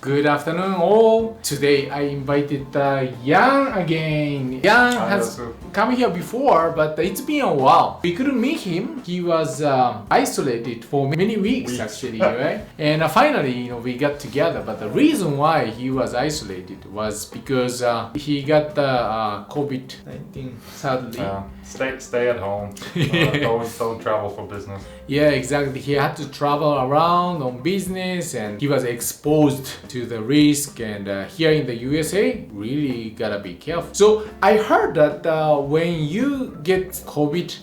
Good afternoon all. Today I invited Jan again. Jan has come here before, but it's been a while. We couldn't meet him. He was isolated for many weeks actually, right? And finally, we got together. But the reason why he was isolated was because he got COVID-19, sadly. Stay at home. Don't travel for business. Yeah, exactly. He had to travel around on business and he was exposed to the risk. And here in the USA, really gotta be careful. So I heard that when you get COVID,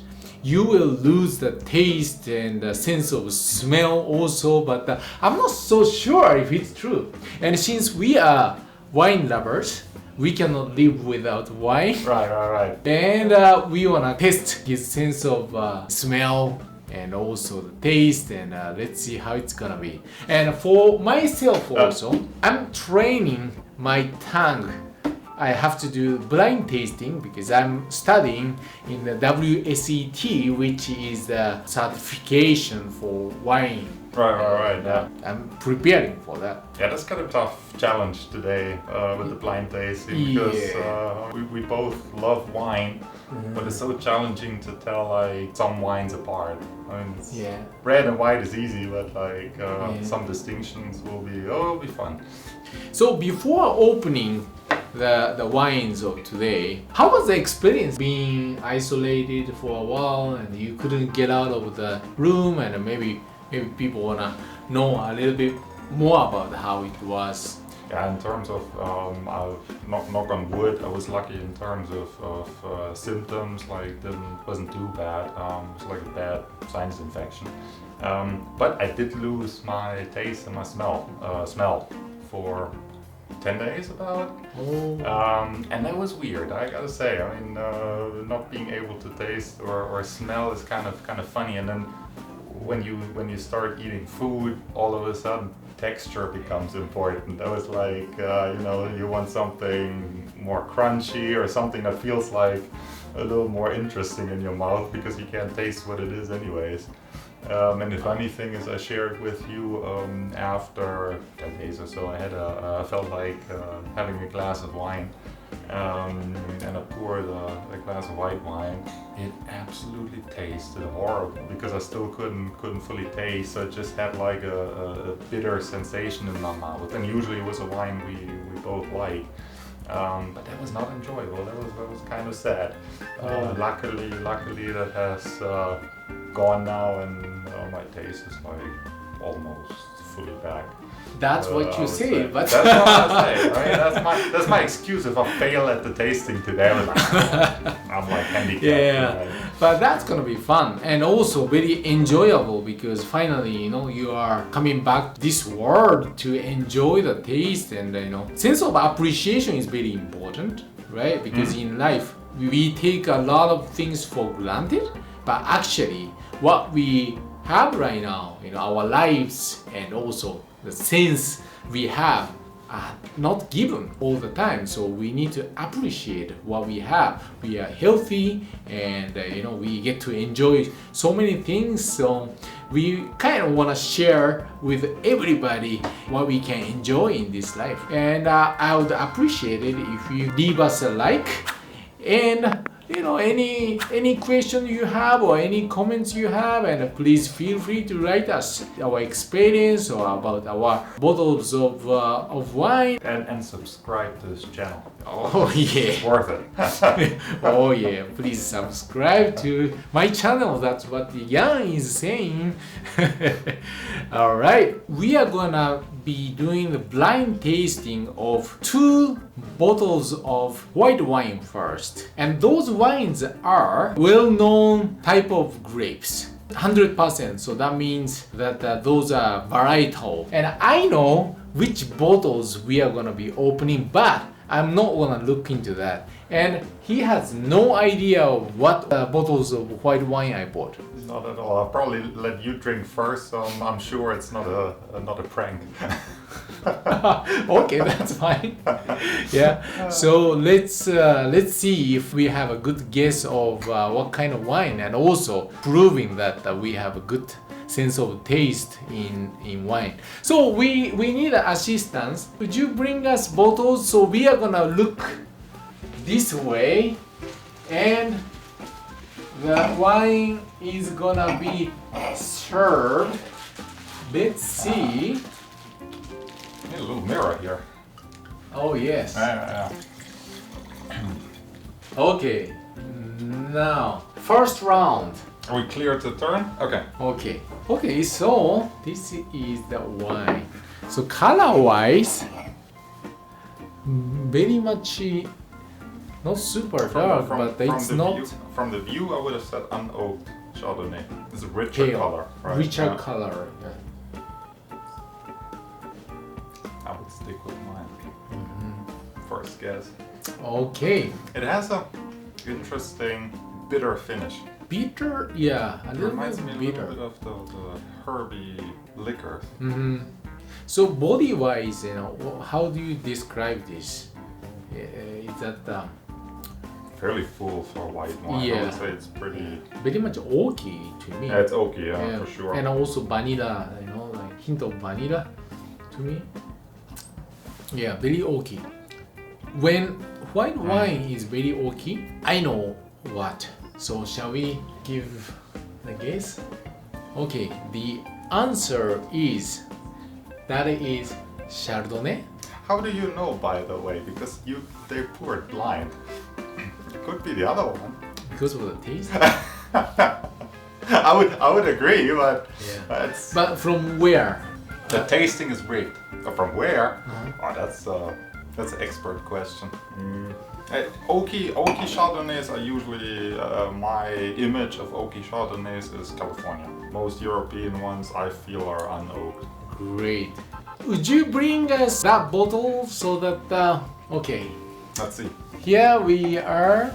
you will lose the taste and the sense of smell also. But I'm not so sure if it's true. And since we are wine lovers, we cannot live without wine. Right. And we wanna test his sense of smell and also the taste, and let's see how it's gonna be. And for myself also, I'm training my tongue. I have to do blind tasting because I'm studying in the WSET, which is the certification for wine. Right. Yeah. I'm preparing for that. Yeah, that's kind of a tough challenge today with the blind tasting because we both love wine, but it's so challenging to tell like some wines apart. I mean, red and white is easy, but like some distinctions will be fun. So before opening the wines of today, how was the experience being isolated for a while and you couldn't get out of the room, and maybe people wanna know a little bit more about how it was? Yeah, in terms of knock on wood, I was lucky in terms of symptoms. Like wasn't too bad. It was like a bad sinus infection, but I did lose my taste and my smell for 10 days about. And that was weird, I gotta say. I mean, not being able to taste or smell is kind of funny. And then when you start eating food, all of a sudden texture becomes important. That was like you want something more crunchy or something that feels like a little more interesting in your mouth because you can't taste what it is anyways. And the funny thing is, I shared with you after 10 days or so, I felt like having a glass of wine, and I poured a glass of white wine. It absolutely tasted horrible because I still couldn't fully taste. So it just had like a bitter sensation in my mouth. And usually it was a wine we both like. But that was not enjoyable. That was kind of sad. Luckily that has gone now, and my taste is like almost fully back. That's what you say, but that's what I say, right? That's my excuse if I fail at the tasting today. I'm like handicapped. Yeah, right? But that's gonna be fun and also very enjoyable because finally, you are coming back to this world to enjoy the taste, and sense of appreciation is very important, right? Because in life we take a lot of things for granted, but actually what we have right now, our lives and also the sense we have are not given all the time. So we need to appreciate what we have. We are healthy and we get to enjoy so many things. So we kind of want to share with everybody what we can enjoy in this life. And I would appreciate it if you leave us a like, and any question you have or any comments you have, and please feel free to write us our experience or about our bottles of wine. And subscribe to this channel. Oh yeah, it's worth it. Oh yeah, please subscribe to my channel. That's what Jan is saying. All right, we are gonna be doing the blind tasting of 2 bottles of white wine first, and those wines are well-known type of grapes, 100%. So that means that those are varietal, and I know which bottles we are gonna be opening, but I'm not gonna look into that. And he has no idea of what bottles of white wine I bought. Not at all. I'll probably let you drink first, so I'm sure it's not a prank. Okay, that's fine. Yeah. So let's see if we have a good guess of what kind of wine, and also proving that we have a good sense of taste in wine. So we need assistance. Could you bring us bottles? So we are gonna look this way, and the wine is gonna be served. Let's see. Need a little mirror here. Oh yes. Yeah. Okay. Now, first round. Are we clear to turn? Okay. Okay, so this is the wine. So color-wise, very much not super dark, but it's not from the view, I would have said unoaked Chardonnay. It's a richer pale, color, right? richer color. Yeah. I would stick with mine. First guess. Okay. It has a interesting bitter finish. Bitter, yeah, a It little reminds bit me a bitter. little bit of the herby liquors. So body-wise, how do you describe this? Is that Fairly full for white wine. I Yeah. would say it's pretty. very much oaky to me? Yeah, it's oaky, yeah, for sure. And also vanilla, like hint of vanilla to me. Yeah, very oaky. When white wine is very oaky, I know what. So shall we give the guess? Okay, the answer is that is Chardonnay. How do you know, by the way? Because they poured blind. It could be the other one. Because of the taste. I would agree, but Yeah. it's, But from where? the tasting is great. From where? Oh, that's an expert question. Oaky Chardonnays are usually my image of oaky Chardonnays is California. Most European ones I feel are unoaked. Great. Would you bring us that bottle so that okay? Let's see. Here we are.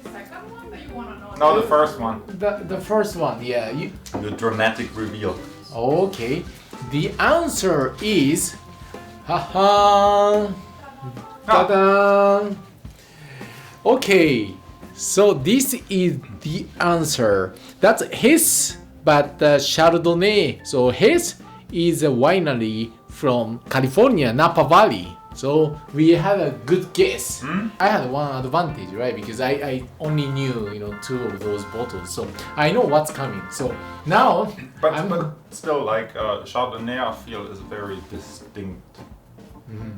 Second one that you want to know? No, the first one. The first one. Yeah. The dramatic reveal. Okay. The answer is, haha, ta-da. Okay, so this is the answer. That's Hess, but Chardonnay. So Hess is a winery from California, Napa Valley. So we had a good guess. I had one advantage, right? Because I only knew, two of those bottles. So I know what's coming. So now, But still, like Chardonnay, I feel is very distinct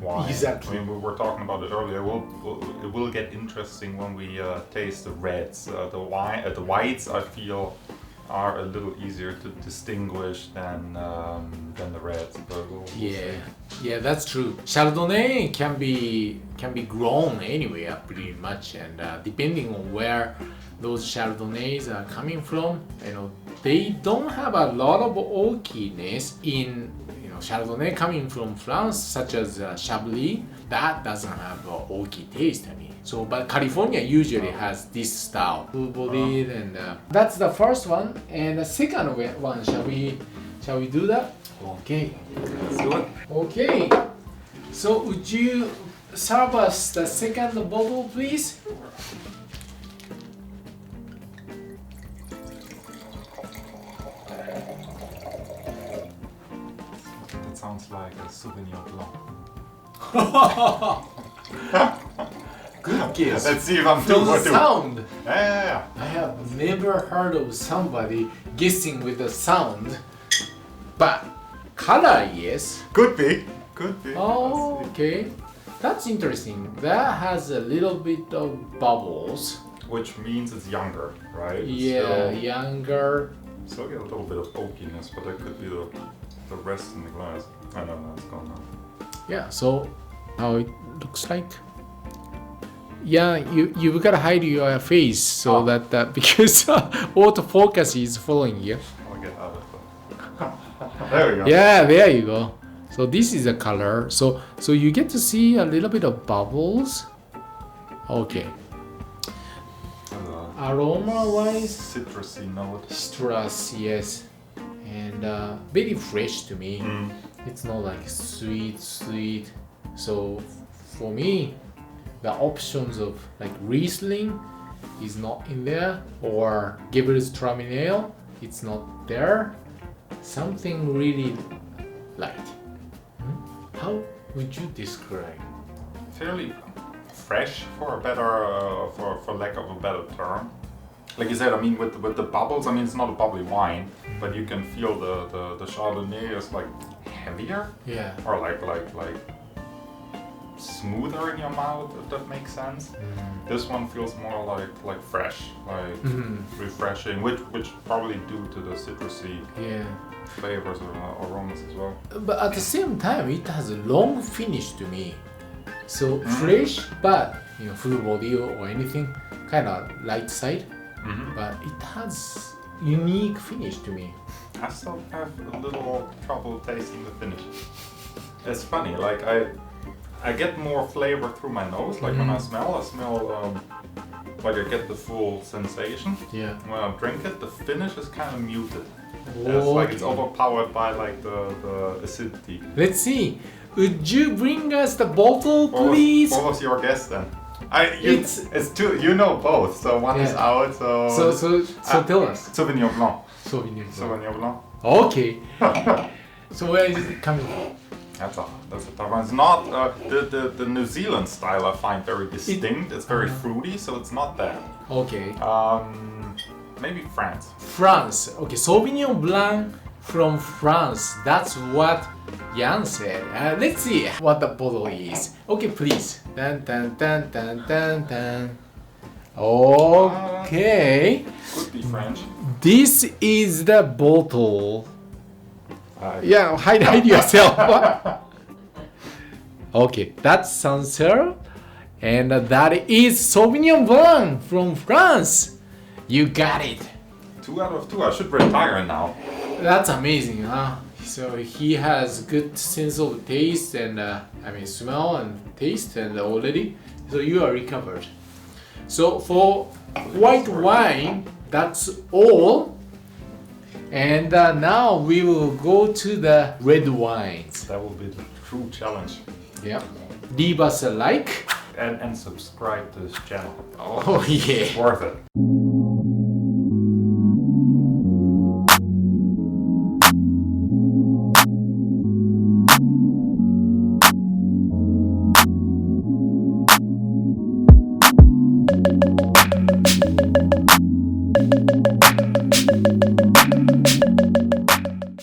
wine. Exactly. I mean, we were talking about it earlier. It will get interesting when we taste the reds. The whites, I feel, are a little easier to distinguish than the reds. But we'll yeah, that's true. Chardonnay can be grown anywhere pretty much, and depending on where those Chardonnays are coming from, they don't have a lot of oakiness in Chardonnay coming from France, such as Chablis. That doesn't have an oaky taste. So, but California usually has this style, full-bodied, and that's the first one. And the second one, shall we do that? Okay. let's do it. Okay. So, would you serve us the second bottle, please? That sounds like a Sauvignon Blanc. Good guess. Let's see if I'm From the too. sound, Yeah. I have never heard of somebody guessing with the sound, but color, yes. Could be. Oh, Let's see. okay. That's interesting. That has a little bit of bubbles. Which means it's younger, right? Yeah, younger. Still get a little bit of oakiness, but that could be the rest in the glass. I don't know what's going on. Yeah, so how it looks like. Yeah, you've got to hide your face so that because autofocus is following you. I'll get out of it. There we go. Yeah, there you go. So this is a color. So you get to see a little bit of bubbles. Okay. Aroma-wise, Citrusy note. citrus, yes, and very fresh to me. It's not like sweet. So for me, the options of like Riesling is not in there, or Gewürztraminer, it's not there. something really light. How would you describe? Fairly fresh, for a better, for lack of a better term. Like you said, I mean, with the bubbles, I mean, it's not a bubbly wine, but you can feel the Chardonnay is like heavier, Yeah. or like smoother in your mouth, if that makes sense. This one feels more like fresh, like refreshing, which probably due to the citrusy Yeah. flavors or aromas as well. But at the same time, it has a long finish to me. So fresh, but full body or anything, kind of light side. But it has unique finish to me. I still have a little trouble tasting the finish. It's funny, like I get more flavor through my nose. Like when I smell like I get the full sensation. Yeah. When I drink it, the finish is kind of muted. It's like it's overpowered by like the acidity. Let's see. Would you bring us the bottle, please? What was your guess then? It's two. You know both. So one is out. So tell us. Sauvignon Blanc. Sauvignon Blanc. Sauvignon Blanc. Okay. So where is it coming from? That's a tough one. It's not the New Zealand style. I find very distinct. It's very fruity, so it's not that. Okay. Maybe France. France. Okay. Sauvignon Blanc from France. That's what Jan said. Let's see what the bottle is. Okay, please. Dun, dun, dun, dun, dun, dun. Okay. Could be French. This is the bottle. Yeah, hide yourself. Okay, that's Sancerre, and that is Sauvignon Blanc from France. You got it. 2 out of 2. I should retire now. That's amazing, huh? So he has good sense of taste and smell and taste and already. So you are recovered. So for white wine, that's all. And now we will go to the red wines. That will be the true challenge. Yeah. Leave us a like. And subscribe to this channel. Oh yeah. It's worth it.